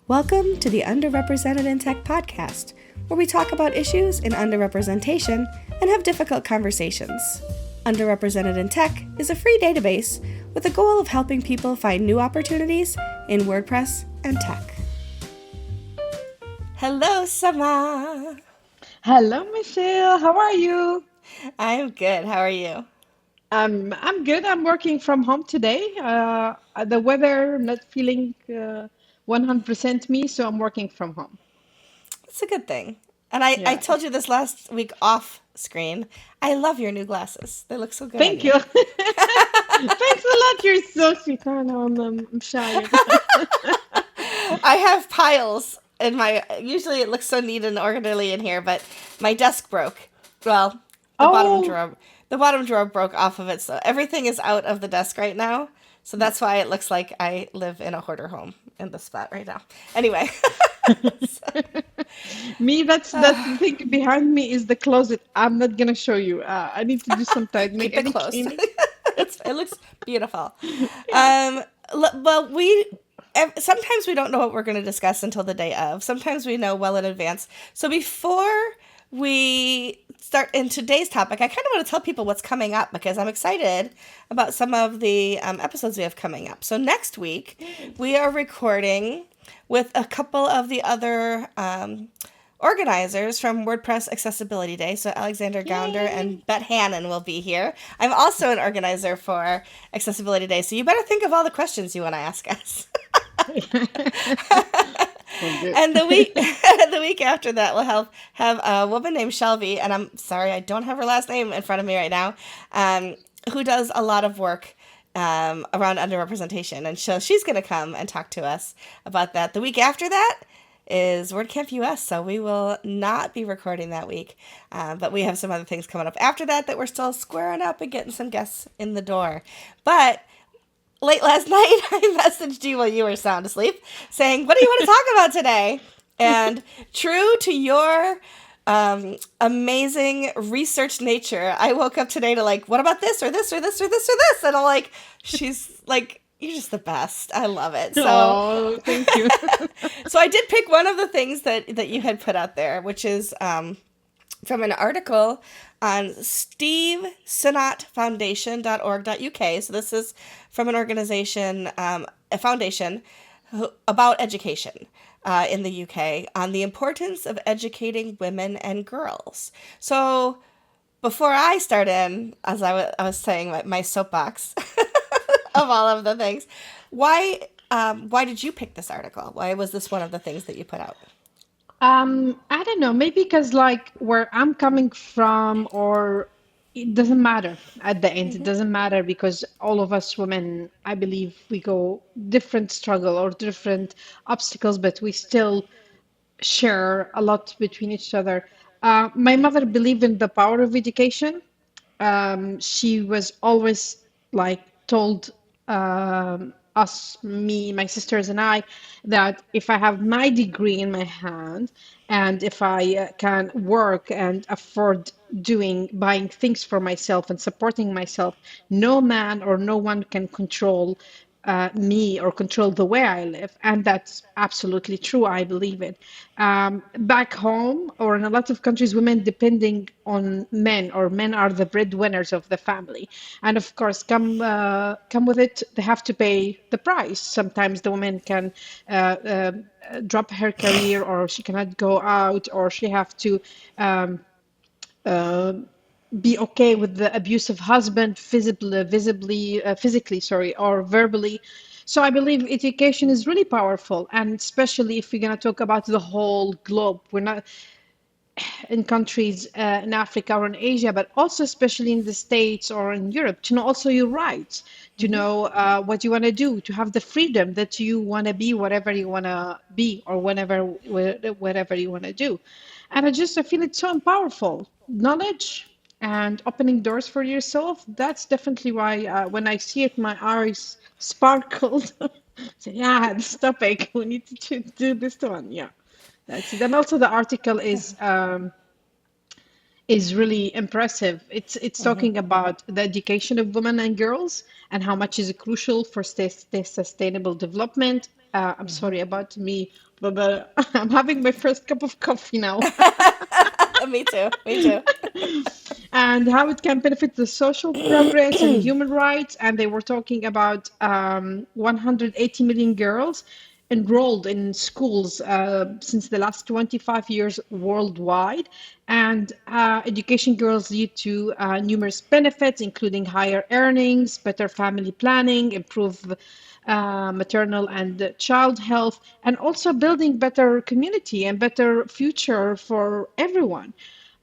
Welcome to the Underrepresented in Tech podcast, where we talk about issues in underrepresentation and have difficult conversations. Underrepresented in Tech is a free database with the goal of helping people find new opportunities in WordPress and tech. Hello, Samah. Hello, Michelle. How are you? I'm good. How are you? I'm good. I'm working from home today. The weather not feeling 100% me, so I'm working from home. It's a good thing. And I Yeah. told you this last week off screen. I love your new glasses. They look so good on Thank you. you. Thanks a lot. You're so sweet. Oh, no, I'm shy. I have piles in my. Usually it looks so neat and orderly in here, but my desk broke. Well, the bottom Oh, drawer, the bottom drawer broke off of it, so everything is out of the desk right now. So that's why it looks like I live in a hoarder home in this spot right now. Anyway, me, that's the thing behind me is the closet. I'm not gonna show you. I need to do some tidying keep it and closed. cleaning. It looks beautiful. Yeah. Um, well, sometimes we don't know what we're going to discuss until the day of. Sometimes we know well in advance. So before we start in today's topic, I kind of want to tell people what's coming up because I'm excited about some of the episodes we have coming up. So next week we are recording with a couple of the other organizers from WordPress Accessibility Day. So Alexander Gounder Yay. and Bet Hannon will be here. I'm also an organizer for Accessibility Day, so you better think of all the questions you want to ask us. Oh, good. And the week after that, we'll have a woman named Shelby, and I'm sorry I don't have her last name in front of me right now, who does a lot of work around underrepresentation, and so she's going to come and talk to us about that. The week after that is WordCamp US, so we will not be recording that week, but we have some other things coming up after that we're still squaring up and getting some guests in the door. But late last night, I messaged you while you were sound asleep, saying, "What do you want to talk about today?" And true to your amazing research nature, I woke up today to what about this or this or this or this or this, and I'm like, she's like, "You're just the best. I love it." So Oh, thank you. so I did pick one of the things that you had put out there, which is from an article on Steve Sinnott Foundation.org.uk. So this is from an organization, a foundation about education in the UK on the importance of educating women and girls. So before I start in, as I was saying, my soapbox of all of the things, why did you pick this article? Why was this one of the things that you put out? I don't know, maybe because like where I'm coming from, or it doesn't matter at the end. It doesn't matter because all of us women, I believe, we go different struggle or different obstacles, but we still share a lot between each other. My mother believed in the power of education. She was always like told us, me, my sisters, and I, that if I have my degree in my hand and if I can work and afford buying things for myself and supporting myself, no man or no one can control me or control the way I live. And that's absolutely true. I believe it. Back home or in a lot of countries, women depending on men, or men are the breadwinners of the family. And of course, come with it, they have to pay the price. Sometimes the woman can drop her career, or she cannot go out, or she have to uh, be okay with the abusive husband, physically, sorry, or verbally. So I believe education is really powerful, and especially if we're going to talk about the whole globe. We're not in countries in Africa or in Asia, but also especially in the States or in Europe, to know also your rights, to Mm-hmm. know what you want to do, to have the freedom that you want to be whatever you want to be, or whatever you want to do. And I feel it's so powerful. Knowledge and opening doors for yourself, that's definitely why when I see it, my eyes sparkled. Say, yeah, this topic, we need to do this one. Yeah. That's it. And also the article is really impressive. It's Mm-hmm. talking about the education of women and girls and how much is crucial for sustainable development. I'm sorry about me, but I'm having my first cup of coffee now. Me too. Me too. And how it can benefit the social progress and human rights. And they were talking about 180 million girls enrolled in schools since the last 25 years worldwide. And education girls lead to numerous benefits, including higher earnings, better family planning, improved maternal and child health, and also building better community and better future for everyone.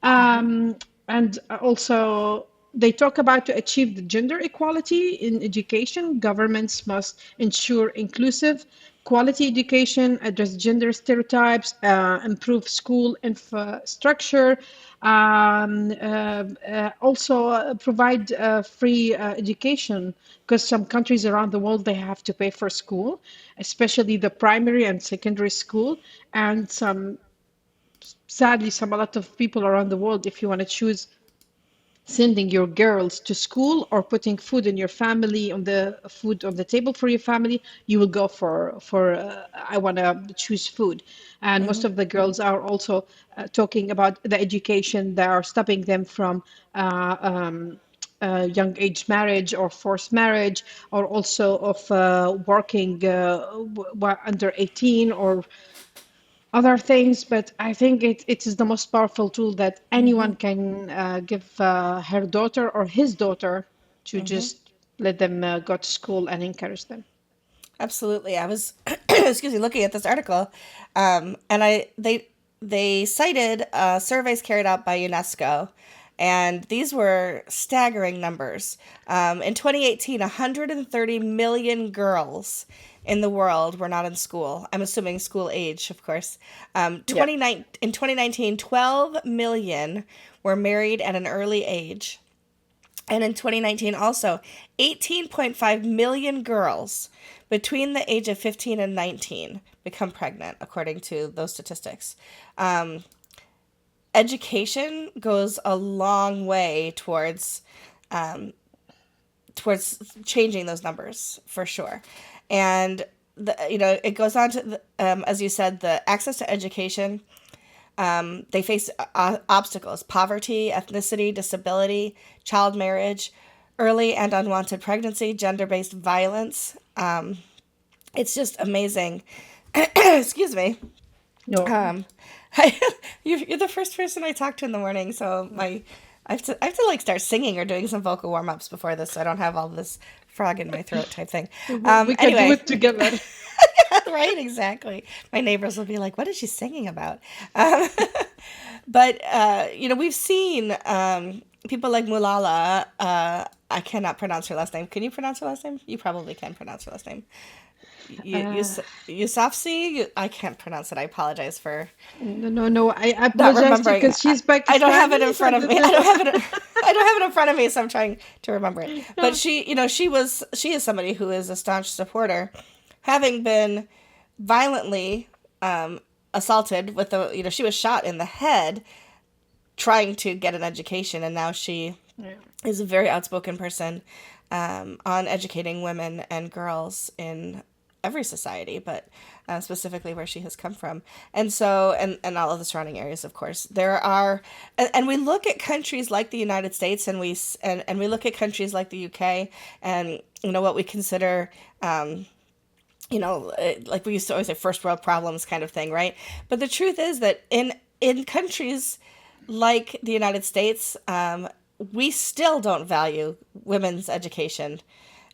Um, and also, they talk about to achieve the gender equality in education, governments must ensure inclusive, quality education, address gender stereotypes, improve school infrastructure, also provide free education because some countries around the world they have to pay for school, especially the primary and secondary school, and some sadly some a lot of people around the world if you want to choose sending your girls to school or putting food in your family on the food on the table for your family, you will go for I want to choose food. And most of the girls are also talking about the education that are stopping them from young age marriage or forced marriage, or also of working under 18 or other things. But I think it is the most powerful tool that anyone can give her daughter or his daughter to just let them go to school and encourage them. Absolutely. I was, excuse me, looking at this article, and they cited surveys carried out by UNESCO, and these were staggering numbers. In 2018, 130 million girls in the world were not in school. I'm assuming school age, of course. Yeah. In 2019, 12 million were married at an early age. And in 2019, also, 18.5 million girls between the age of 15 and 19 become pregnant, according to those statistics. Education goes a long way towards changing those numbers for sure. And it goes on to as you said, the access to education. They face obstacles: poverty, ethnicity, disability, child marriage, early and unwanted pregnancy, gender-based violence. It's just amazing. Excuse me. No. Um, you're the first person I talk to in the morning, so I have to like start singing or doing some vocal warm-ups before this, so I don't have all this frog in my throat type thing. We can do Anyway, it together. right, exactly. My neighbors will be like, "What is she singing about?" Um, but we've seen people like Mulala. I cannot pronounce her last name. Can you pronounce her last name? You probably can pronounce her last name. uh, Yusufzai. I can't pronounce it. I apologize for no, I not apologize to you remembering. because she's I don't have it Pakistani, in so front of me. I don't have it. I don't have it in front of me, so I'm trying to remember it. But she is somebody who is a staunch supporter, having been violently assaulted with she was shot in the head trying to get an education, and now she yeah. is a very outspoken person on educating women and girls in every society, but specifically where she has come from. And so, and all of the surrounding areas, of course, there are, and we look at countries like the United States, and we look at countries like the UK, and what we consider, like we used to always say, first world problems kind of thing, right? But the truth is that in countries like the United States, we still don't value women's education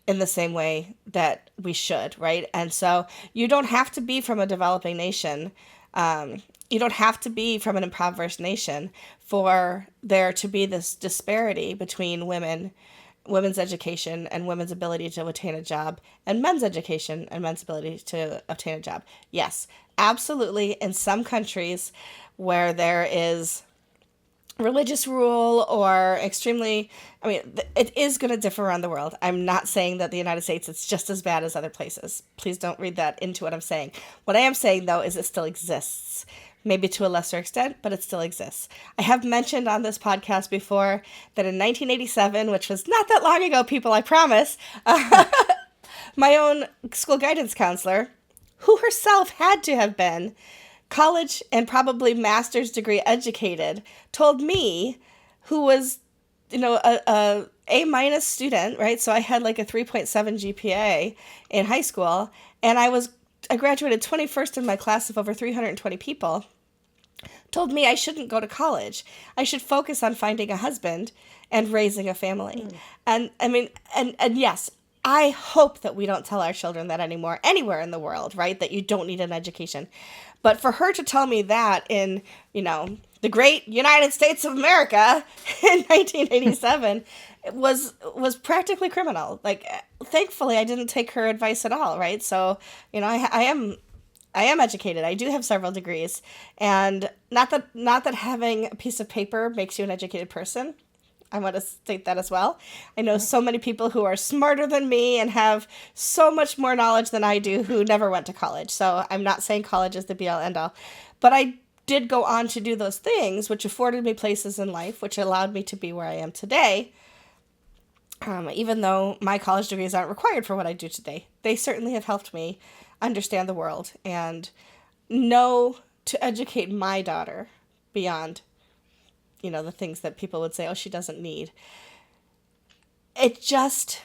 in the same way that we should, right? And so you don't have to be from a developing nation. You don't have to be from an impoverished nation for there to be this disparity between women's education and women's ability to obtain a job, and men's education and men's ability to obtain a job. Yes, absolutely. In some countries where there is religious rule or extremely, it is going to differ around the world. I'm not saying that the United States it's just as bad as other places. Please don't read that into what I'm saying. What I am saying, though, is it still exists, maybe to a lesser extent, but it still exists. I have mentioned on this podcast before that in 1987, which was not that long ago, people, I promise, my own school guidance counselor, who herself had to have been college and probably master's degree educated, told me, who was, a minus student, right? So I had like a 3.7 GPA in high school, and I graduated 21st in my class of over 320 people, told me I shouldn't go to college. I should focus on finding a husband and raising a family. Mm. And I mean, and yes, I hope that we don't tell our children that anymore, anywhere in the world, right? That you don't need an education. But for her to tell me that in, the great United States of America in 1987 was practically criminal. Like, thankfully, I didn't take her advice at all, right? So, I am educated. I do have several degrees, and not that having a piece of paper makes you an educated person. I want to state that as well. I know so many people who are smarter than me and have so much more knowledge than I do who never went to college. So I'm not saying college is the be all end all, but I did go on to do those things, which afforded me places in life, which allowed me to be where I am today. Even though my college degrees aren't required for what I do today, they certainly have helped me understand the world and know to educate my daughter beyond, the things that people would say, oh, she doesn't need. It just,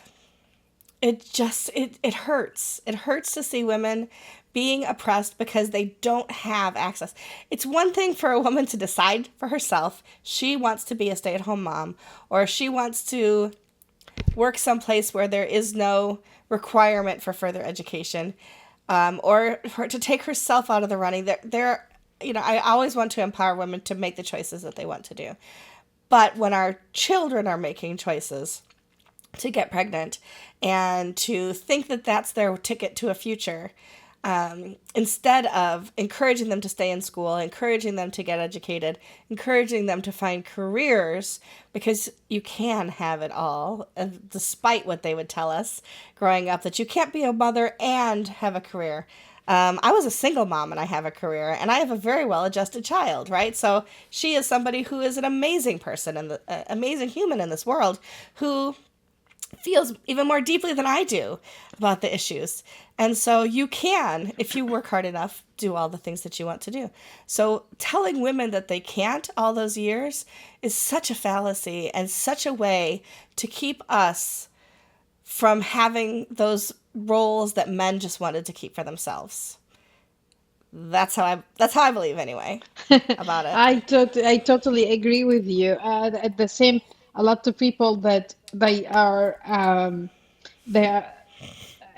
it hurts. It hurts to see women being oppressed because they don't have access. It's one thing for a woman to decide for herself she wants to be a stay-at-home mom, or she wants to work someplace where there is no requirement for further education, or for, to take herself out of the running. I always want to empower women to make the choices that they want to do. But when our children are making choices to get pregnant and to think that that's their ticket to a future, instead of encouraging them to stay in school, encouraging them to get educated, encouraging them to find careers, because you can have it all, despite what they would tell us growing up, that you can't be a mother and have a career. I was a single mom and I have a career, and I have a very well adjusted child, right? So she is somebody who is an amazing person and amazing human in this world, who feels even more deeply than I do about the issues. And so you can, if you work hard enough, do all the things that you want to do. So telling women that they can't all those years is such a fallacy and such a way to keep us from having those roles that men just wanted to keep for themselves. That's how I believe anyway about it. I totally agree with you. At the same, a lot of people that they are.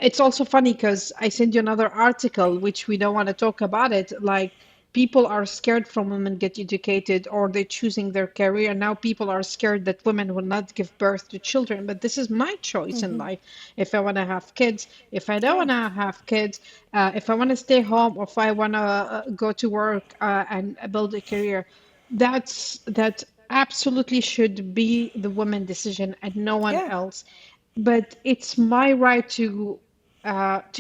It's also funny because I sent you another article, which we don't want to talk about it. Like, people are scared from women get educated, or they're choosing their career. Now people are scared that women will not give birth to children. But this is my choice in life. If I want to have kids, if I don't Yeah. want to have kids, if I want to stay home, or if I want to go to work and build a career, that absolutely should be the woman decision and no one Yeah. else. But it's my right to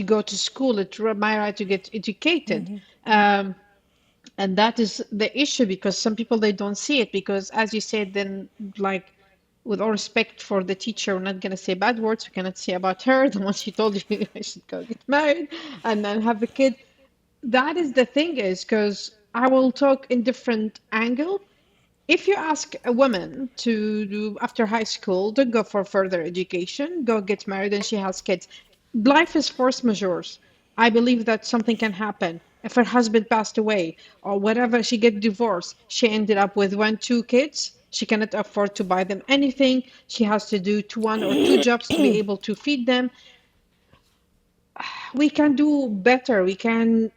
go to school. It's my right to get educated. Um, and that is the issue, because some people they don't see it, because as you said, then, like, with all respect for the teacher, we're not going to say bad words. We cannot say about her the one she told you I should go get married and then have a kid. That is the thing, is because I will talk in different angle. If you ask a woman to do after high school, don't go for further education, go get married, and she has kids. Life is force majeures. I believe that something can happen. If her husband passed away or whatever, she get divorced. She ended up with one, two kids. She cannot afford to buy them anything. She has to do one or two jobs to be able to feed them. We can do better. We can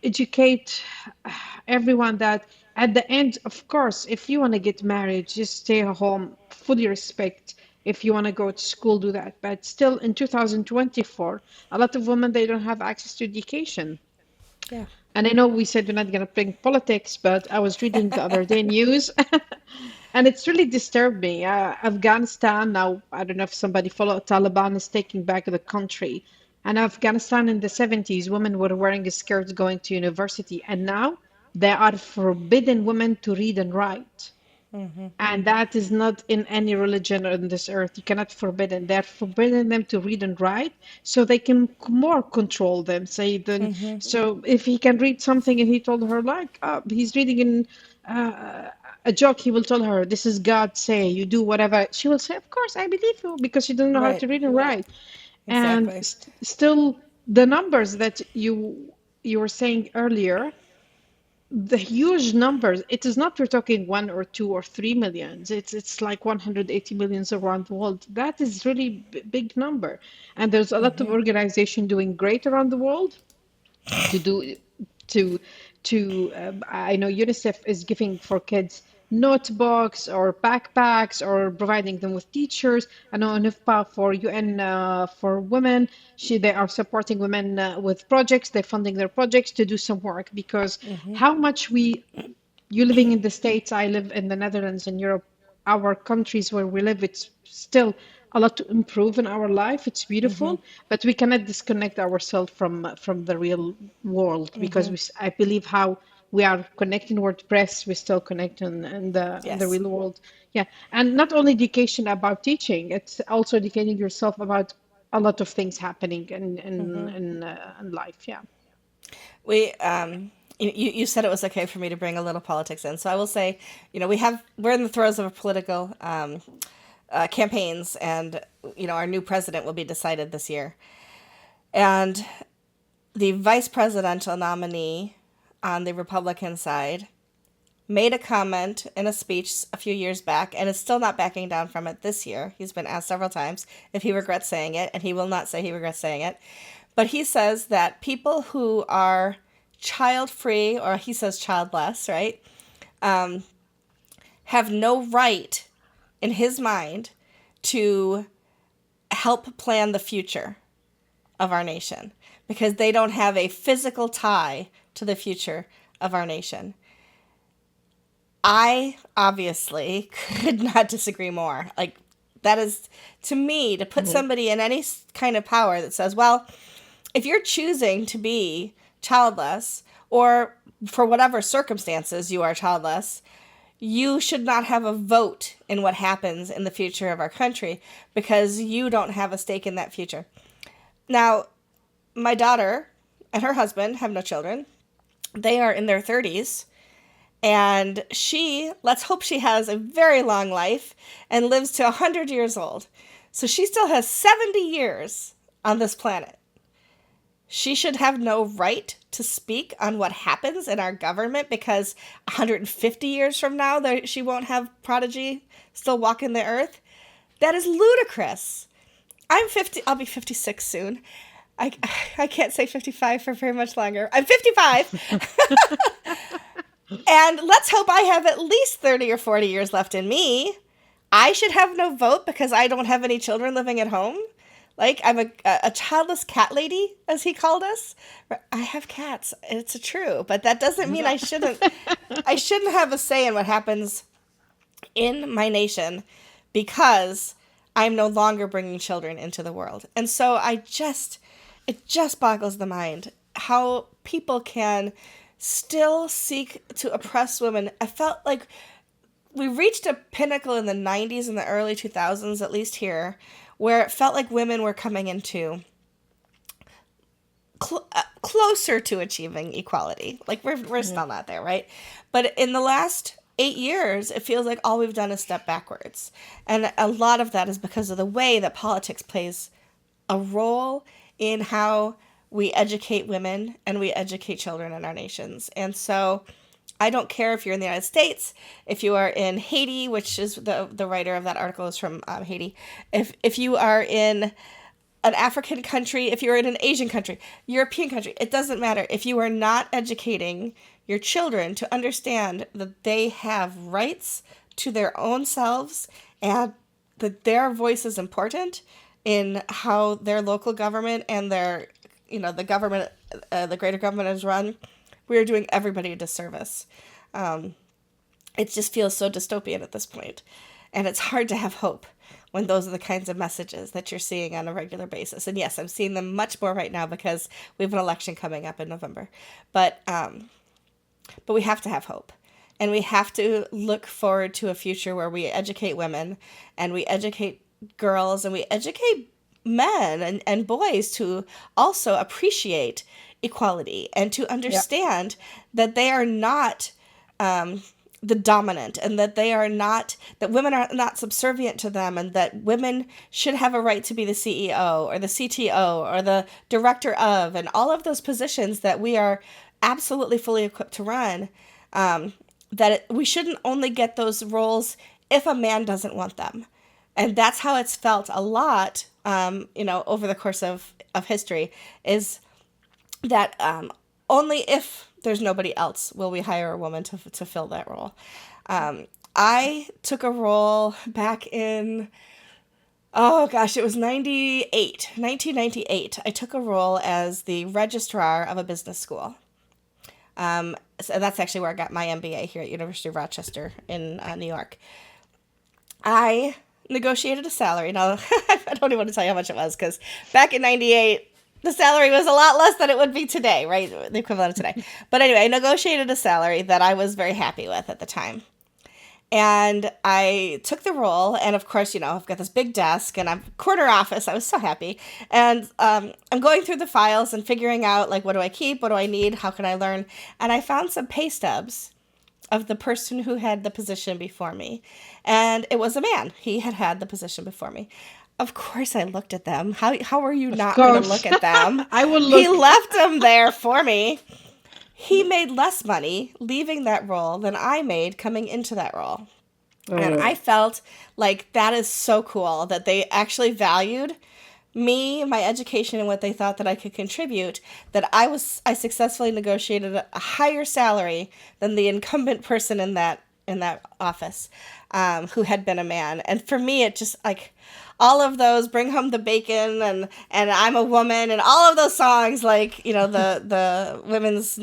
educate everyone that at the end, of course, if you want to get married, just stay home, fully respect. If you want to go to school, do that. But still, in 2024, a lot of women, they don't have access to education. Yeah. And I know we said we're not going to bring politics, but I was reading the other day news, and it's really disturbed me. Afghanistan now, I don't know if somebody followed, Taliban is taking back the country. And Afghanistan in the 70s, women were wearing skirts going to university, and now they are forbidden women to read and write. And that is not in any religion on this earth. You cannot forbid it. They're forbidding them to read and write so they can more control them. Say then, so if he can read something and he told her like he's reading in a joke, he will tell her, "This is God say, you do whatever." She will say, "Of course, I believe you," because she doesn't know how Right. to read and write. And Exactly. still, the numbers that you were saying earlier, the huge numbers, it is not we're talking 1 or 2 or 3 millions, it's like 180 millions around the world. That is really big number, and there's a lot of organization doing great around the world to do to I know UNICEF is giving for kids notebooks or backpacks or providing them with teachers. I know NIFPA for UN for women, they are supporting women with projects. They're funding their projects to do some work because how much you living in the States, I live in the Netherlands and Europe, our countries where we live, it's still a lot to improve in our life. It's beautiful, but we cannot disconnect ourselves from the real world because I believe how we are connecting WordPress, we still connect in the Yes. real world. Yeah, and not only education about teaching, it's also educating yourself about a lot of things happening in life. Yeah. We you said it was okay for me to bring a little politics in, so I will say, we're in the throes of a political campaigns, and our new president will be decided this year, and the vice presidential nominee on the Republican side made a comment in a speech a few years back and is still not backing down from it this year. He's been asked several times if he regrets saying it, and he will not say he regrets saying it. But he says that people who are child free, or he says childless, right, have no right in his mind to help plan the future of our nation because they don't have a physical tie to the future of our nation. I obviously could not disagree more. Like, that is, to me, to put Mhm. somebody in any kind of power that says, well, if you're choosing to be childless, or for whatever circumstances you are childless, you should not have a vote in what happens in the future of our country because you don't have a stake in that future. Now, my daughter and her husband have no children. They are in their 30s. And let's hope she has a very long life and lives to 100 years old. So she still has 70 years on this planet. She should have no right to speak on what happens in our government because 150 years from now, she won't have prodigy still walking the earth. That is ludicrous. I'm 50. I'll be 56 soon. I, I can't say 55 for very much longer. I'm 55. And let's hope I have at least 30 or 40 years left in me. I should have no vote because I don't have any children living at home. Like, I'm a childless cat lady, as he called us. I have cats. It's true, but that doesn't mean I shouldn't have a say in what happens in my nation because I'm no longer bringing children into the world. And so it just boggles the mind how people can still seek to oppress women. I felt like we reached a pinnacle in the 90s and the early 2000s, at least here, where it felt like women were coming into closer to achieving equality. Like, we're Yeah. still not there, right? But in the last 8 years, it feels like all we've done is step backwards. And a lot of that is because of the way that politics plays a role in how we educate women and we educate children in our nations. And so I don't care if you're in the United States, if you are in Haiti, which is the writer of that article is from Haiti, if you are in an African country, if you're in an Asian country, European country, it doesn't matter. If you are not educating your children to understand that they have rights to their own selves and that their voice is important in how their local government and the government, the greater government is run, we are doing everybody a disservice. It just feels so dystopian at this point. And it's hard to have hope when those are the kinds of messages that you're seeing on a regular basis. And yes, I'm seeing them much more right now because we have an election coming up in November. But we have to have hope. And we have to look forward to a future where we educate women and we educate girls and we educate men and boys to also appreciate equality and to Yeah. understand that they are not the dominant, and that they are not, that women are not subservient to them, and that women should have a right to be the CEO or the CTO or the director of, and all of those positions that we are absolutely fully equipped to run. We shouldn't only get those roles if a man doesn't want them. And that's how it's felt a lot, over the course of history, is that only if there's nobody else will we hire a woman to fill that role. I took a role back in, oh gosh, it was 1998. I took a role as the registrar of a business school. So that's actually where I got my MBA, here at University of Rochester in New York. I negotiated a salary. Now, I don't even want to tell you how much it was, because back in 98, the salary was a lot less than it would be today, right? The equivalent of today. But anyway, I negotiated a salary that I was very happy with at the time. And I took the role, and of course, I've got this big desk, and I'm corner office. I was so happy, and I'm going through the files and figuring out, like, what do I keep, what do I need, how can I learn, and I found some pay stubs of the person who had the position before me, and it was a man. He had had the position before me. Of course, I looked at them. How are you Of not going to course. look at them? I will He look. left them there for me. He made less money leaving that role than I made coming into that role. And I Oh, felt like that is so cool that they actually valued me, my education, and what they thought that I could contribute, that I successfully negotiated a higher salary than the incumbent person in that office, who had been a man. And for me, it just, like, all of those "Bring Home the Bacon" and "I'm a Woman" and all of those songs, like, the women's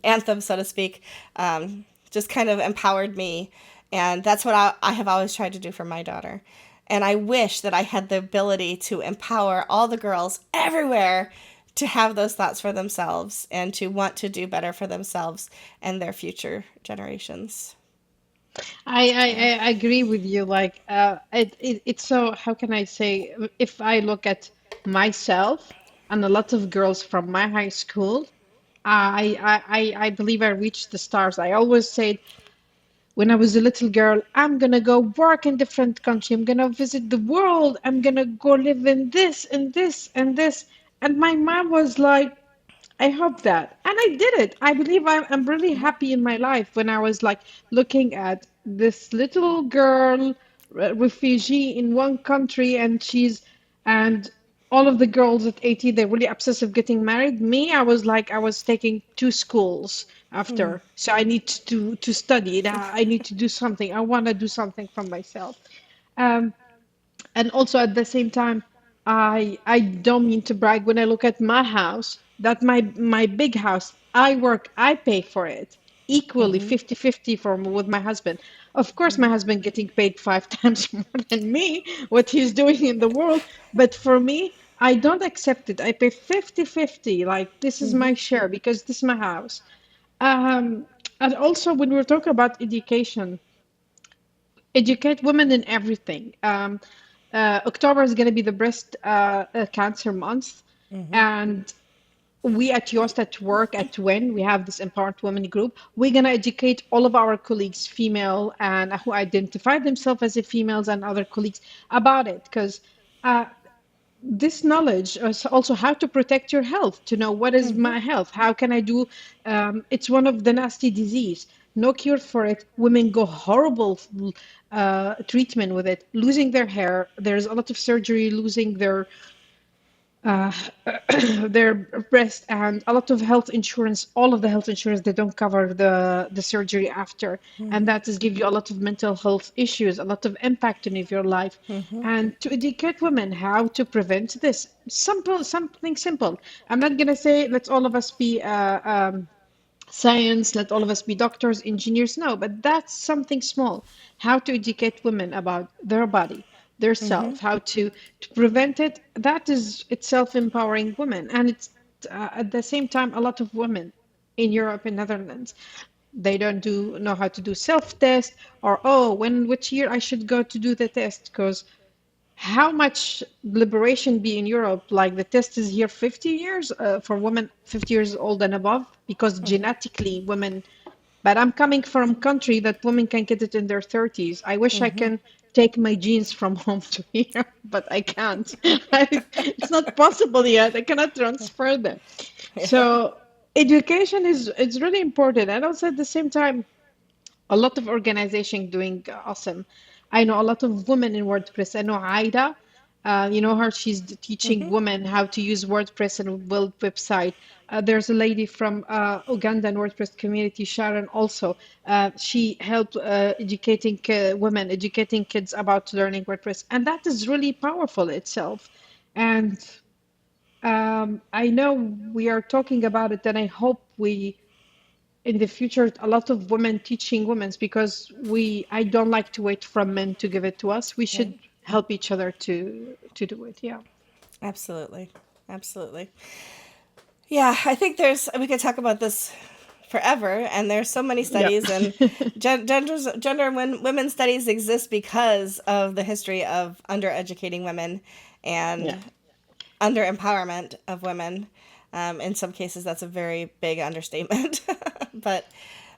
anthem, so to speak, just kind of empowered me. And that's what I have always tried to do for my daughter. And I wish that I had the ability to empower all the girls everywhere to have those thoughts for themselves and to want to do better for themselves and their future generations. So, I agree with you. Like, it's so, how can I say, if I look at myself and a lot of girls from my high school, I believe I reached the stars. I always said when I was a little girl, I'm gonna go work in different country. I'm gonna visit the world. I'm gonna go live in this and this and this. And my mom was like, I hope that. And I did it. I believe I'm really happy in my life when I was like looking at this little girl, refugee in one country, and and all of the girls at 18, they're really obsessed with getting married. Me, I was like, I was taking two schools after. So I need to study. I need to do something. I want to do something for myself. Um, and also at the same time, I don't mean to brag when I look at my house, that my big house, I work, I pay for it equally, 50-50 from with my husband. Of course, my husband getting paid five times more than me, what he's doing in the world. But for me, I don't accept it. I pay 50-50. Like, this is my share because this is my house. Um, and also when we're talking about education, educate women in everything. October is going to be the breast cancer month, and we at Yoast at work at WIN, we have this Empowered Women group. We're going to educate all of our colleagues, female and who identify themselves as a females, and other colleagues about it, because this knowledge is also how to protect your health, to know what is my health, how can I do. It's one of the nasty disease, no cure for it. Women go horrible treatment with it, losing their hair. There's a lot of surgery, losing uh, their breast, and a lot of health insurance. All of the health insurance, they don't cover the surgery after, and that is give you a lot of mental health issues, a lot of impact on your life. And to educate women how to prevent this, simple, something simple. I'm not gonna say let's all of us be science, let all of us be doctors, engineers. No, but that's something small. How to educate women about their body, their self, how to prevent it. That is itself empowering women. And it's at the same time, a lot of women in Europe and Netherlands. They don't do know how to do self-test, or oh, which year I should go to do the test, because how much liberation be in Europe? Like the test is here 50 years for women 50 years old and above, because genetically women. But I'm coming from a country that women can get it in their 30s. I wish I can take my genes from home to here, but I can't. It's not possible yet. I cannot transfer them. So education is really important, and also at the same time a lot of organization doing awesome. I know a lot of women in WordPress. I know Aida, you know her. She's teaching Mm-hmm. women how to use WordPress and build website. There's a lady from Ugandan WordPress community, Sharon. Also, she helped educating women, educating kids about learning WordPress, and that is really powerful itself. And I know we are talking about it, and I hope we in the future a lot of women teaching women's, because I don't like to wait from men to give it to us. We should Right. help each other to do it. Yeah. Absolutely. Absolutely. Yeah, I think we could talk about this forever, and there's so many Yeah. studies, and gender and women's studies exist because of the history of undereducating women and Yeah. under empowerment of women. In some cases, that's a very big understatement, but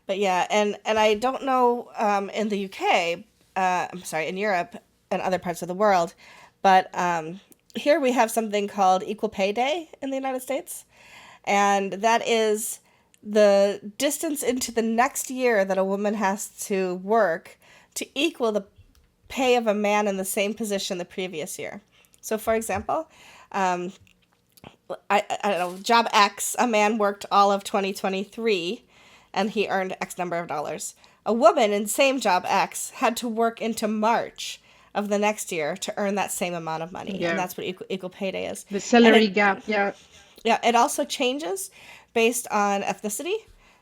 yeah, and I don't know in the UK, I'm sorry, in Europe and other parts of the world, but here we have something called Equal Pay Day in the United States, and that is the distance into the next year that a woman has to work to equal the pay of a man in the same position the previous year. So, for example, I don't know, job X, a man worked all of 2023 and he earned X number of dollars. A woman in same job X had to work into March of the next year to earn that same amount of money. And Yeah. that's what equal pay day is. The And salary it, gap. Yeah. yeah, it also changes based on ethnicity.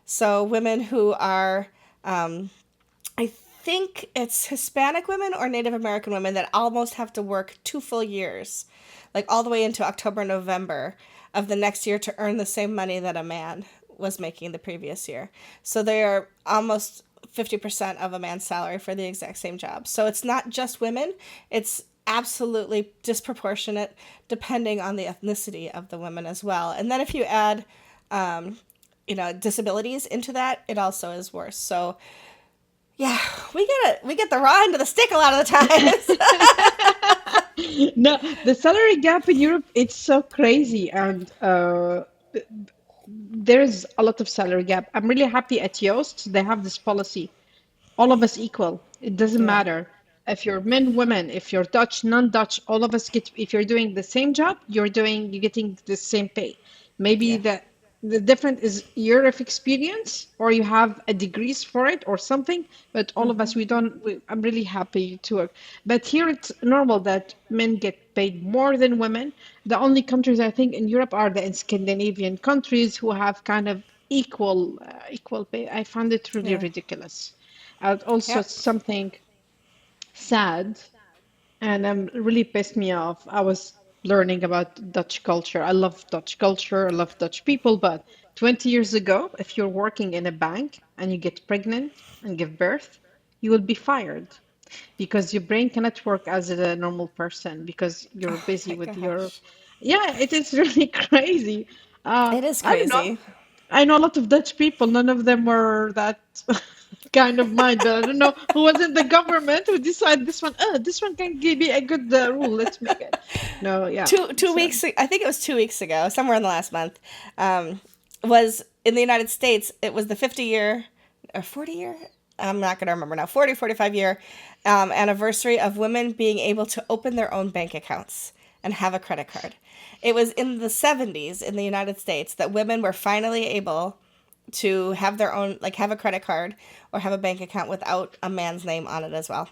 So women who are, I think it's Hispanic women or Native American women that almost have to work 2 full years, like all the way into October, November of the next year to earn the same money that a man was making the previous year. So they are almost 50% of a man's salary for the exact same job. So it's not just women, it's absolutely disproportionate depending on the ethnicity of the women as well. And then if you add, disabilities into that, it also is worse. So yeah, we get the raw end of the stick a lot of the times. No, the salary gap in Europe, it's so crazy, and there's a lot of salary gap. I'm really happy at Yoast. They have this policy, all of us equal. It doesn't Yeah, matter if you're men, women, if you're Dutch, non-Dutch, all of us get, if you're doing the same job, you're getting the same pay. Maybe yeah. the difference is year of experience, or you have a degrees for it or something, but all of us, we don't, I'm really happy to work. But here it's normal that men get paid more than women. The only countries I think in Europe are the Scandinavian countries who have kind of equal pay. I find it really Yeah. ridiculous. And also Yep. something sad, and really pissed me off. I was learning about Dutch culture. I love Dutch culture. I love Dutch people. But 20 years ago, if you're working in a bank and you get pregnant and give birth, you will be fired because your brain cannot work as a normal person because you're Oh busy my with your. gosh. Yeah, it is really crazy. It is I don't know. crazy. I know a lot of Dutch people. None of them were that kind of mind, but I don't know who was in the government who decided this one. Oh, this one can be a good rule. Let's make it. No, yeah. Two So weeks. I think it was 2 weeks ago, somewhere in the last month. Was in the United States. It was the 50 year or 40 year. I'm not going to remember now. 45 year anniversary of women being able to open their own bank accounts and have a credit card. It was in the 70s in the United States that women were finally able to have their own, like have a credit card or have a bank account without a man's name on it as well.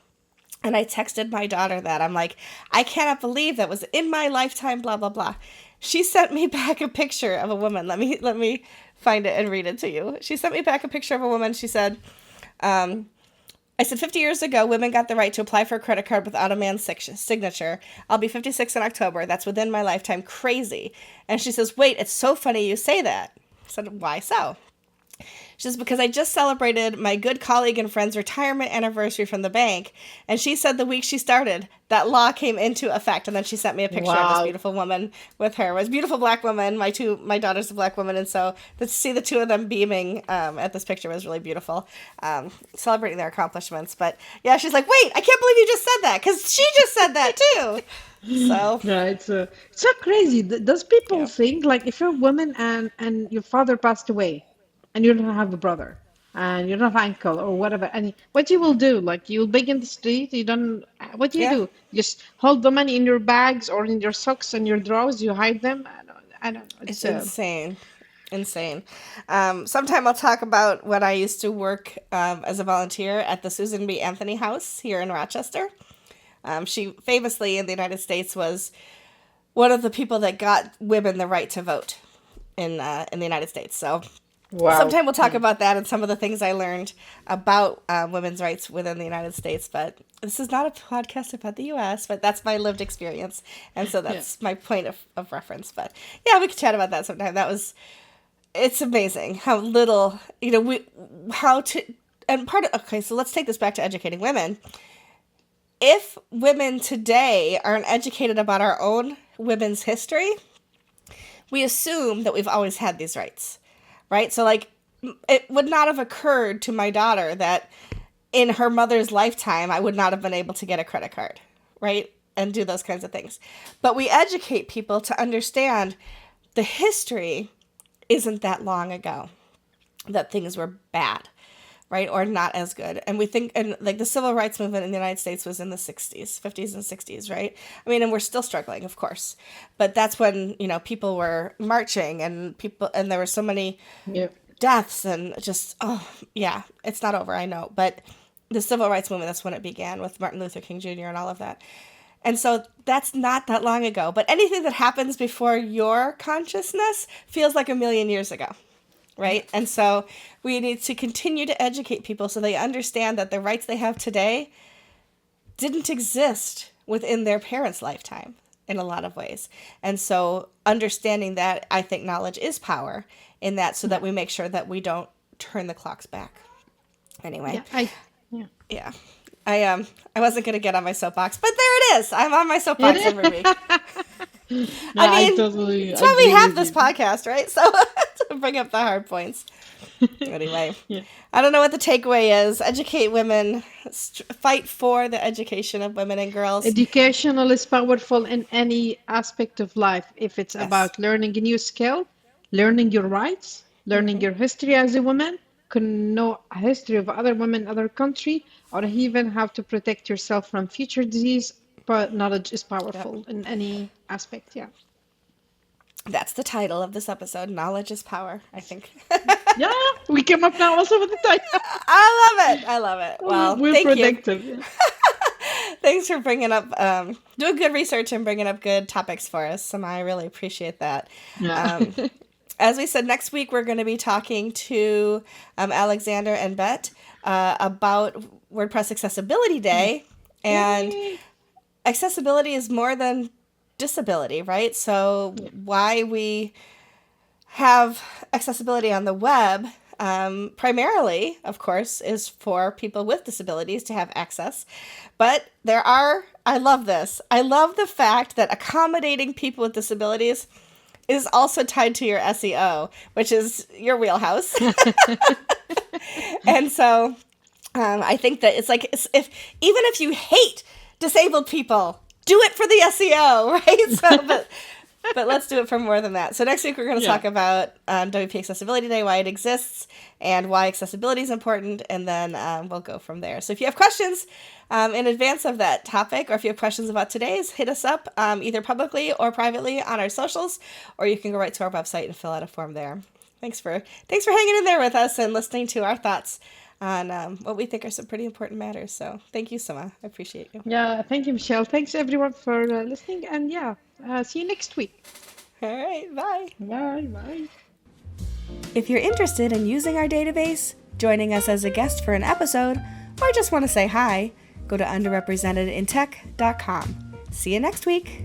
And I texted my daughter that. I'm like, I cannot believe that was in my lifetime, blah, blah, blah. She sent me back a picture of a woman. Let me find it and read it to you. She sent me back a picture of a woman. She said, I said 50 years ago, women got the right to apply for a credit card without a man's signature. I'll be 56 in October. That's within my lifetime. Crazy. And she says, wait, it's so funny you say that. I said, why so? She says, because I just celebrated my good colleague and friend's retirement anniversary from the bank. And she said the week she started, that law came into effect. And then she sent me a picture of this beautiful woman with her. It was a beautiful black woman. My daughter's a black woman. And so to see the two of them beaming at this picture was really beautiful, celebrating their accomplishments. But yeah, she's like, wait, I can't believe you just said that, because she just said that too. So yeah, it's so crazy. Does people think, like, if you're a woman and your father passed away and you don't have a brother and you don't have uncle or whatever, and what you will do? Like, you'll beg in the street, you don't, what do you yeah, do? Just hold the money in your bags or in your socks and your drawers, you hide them? I don't know. it's insane. Insane. Sometime I'll talk about when I used to work as a volunteer at the Susan B. Anthony House here in Rochester. She famously in the United States was one of the people that got women the right to vote in the United States. So sometime we'll talk about that and some of the things I learned about women's rights within the United States. But this is not a podcast about the U.S., but that's my lived experience. And so that's my point of reference. But yeah, we could chat about that sometime. It's amazing how little, okay, so let's take this back to educating women. If women today aren't educated about our own women's history, we assume that we've always had these rights, right? So, like, it would not have occurred to my daughter that in her mother's lifetime, I would not have been able to get a credit card, right? And do those kinds of things. But we educate people to understand the history isn't that long ago that things were bad, right? Or not as good. And we think, and like the civil rights movement in the United States was in the 60s, 50s and 60s, right? I mean, and we're still struggling, of course. But that's when, people were marching and there were so many deaths and just, it's not over, I know. But the civil rights movement, that's when it began with Martin Luther King Jr. and all of that. And so that's not that long ago. But anything that happens before your consciousness feels like a million years ago. Right? And so we need to continue to educate people so they understand that the rights they have today didn't exist within their parents' lifetime in a lot of ways. And so understanding that, I think knowledge is power in that, so that we make sure that we don't turn the clocks back. Anyway. Yeah. I wasn't going to get on my soapbox, but there it is. I'm on my soapbox every week. That's why we have this podcast, right? So to bring up the hard points. Anyway, I don't know what the takeaway is. Educate women. Fight for the education of women and girls. Educational is powerful in any aspect of life. If it's about learning a new skill, learning your rights, learning your history as a woman, can know a history of other women, other country, or even how to protect yourself from future disease. But knowledge is powerful in any aspect, That's the title of this episode. Knowledge is power, I think. Yeah, we came up now also with the title. I love it. Well, we're thank productive. You. Thanks for bringing up, doing good research and bringing up good topics for us, Samah. I really appreciate that. Yeah. As we said, next week we're going to be talking to Alexander and Bet about WordPress Accessibility Day. And accessibility is more than disability, right? So why we have accessibility on the web, primarily, of course, is for people with disabilities to have access. But I love this. I love the fact that accommodating people with disabilities is also tied to your SEO, which is your wheelhouse. And so I think that it's like, even if you hate disabled people, do it for the SEO, right? So, but let's do it for more than that. So next week we're going to talk about WP Accessibility Day, why it exists, and why accessibility is important, and then we'll go from there. So if you have questions in advance of that topic, or if you have questions about today's, hit us up either publicly or privately on our socials, or you can go right to our website and fill out a form there. Thanks for hanging in there with us and listening to our thoughts on what we think are some pretty important matters. So thank you, Samah. I appreciate you. Yeah, thank you, Michelle. Thanks, everyone, for listening. And see you next week. All right, bye. Bye. If you're interested in using our database, joining us as a guest for an episode, or just want to say hi, go to underrepresentedintech.com. See you next week.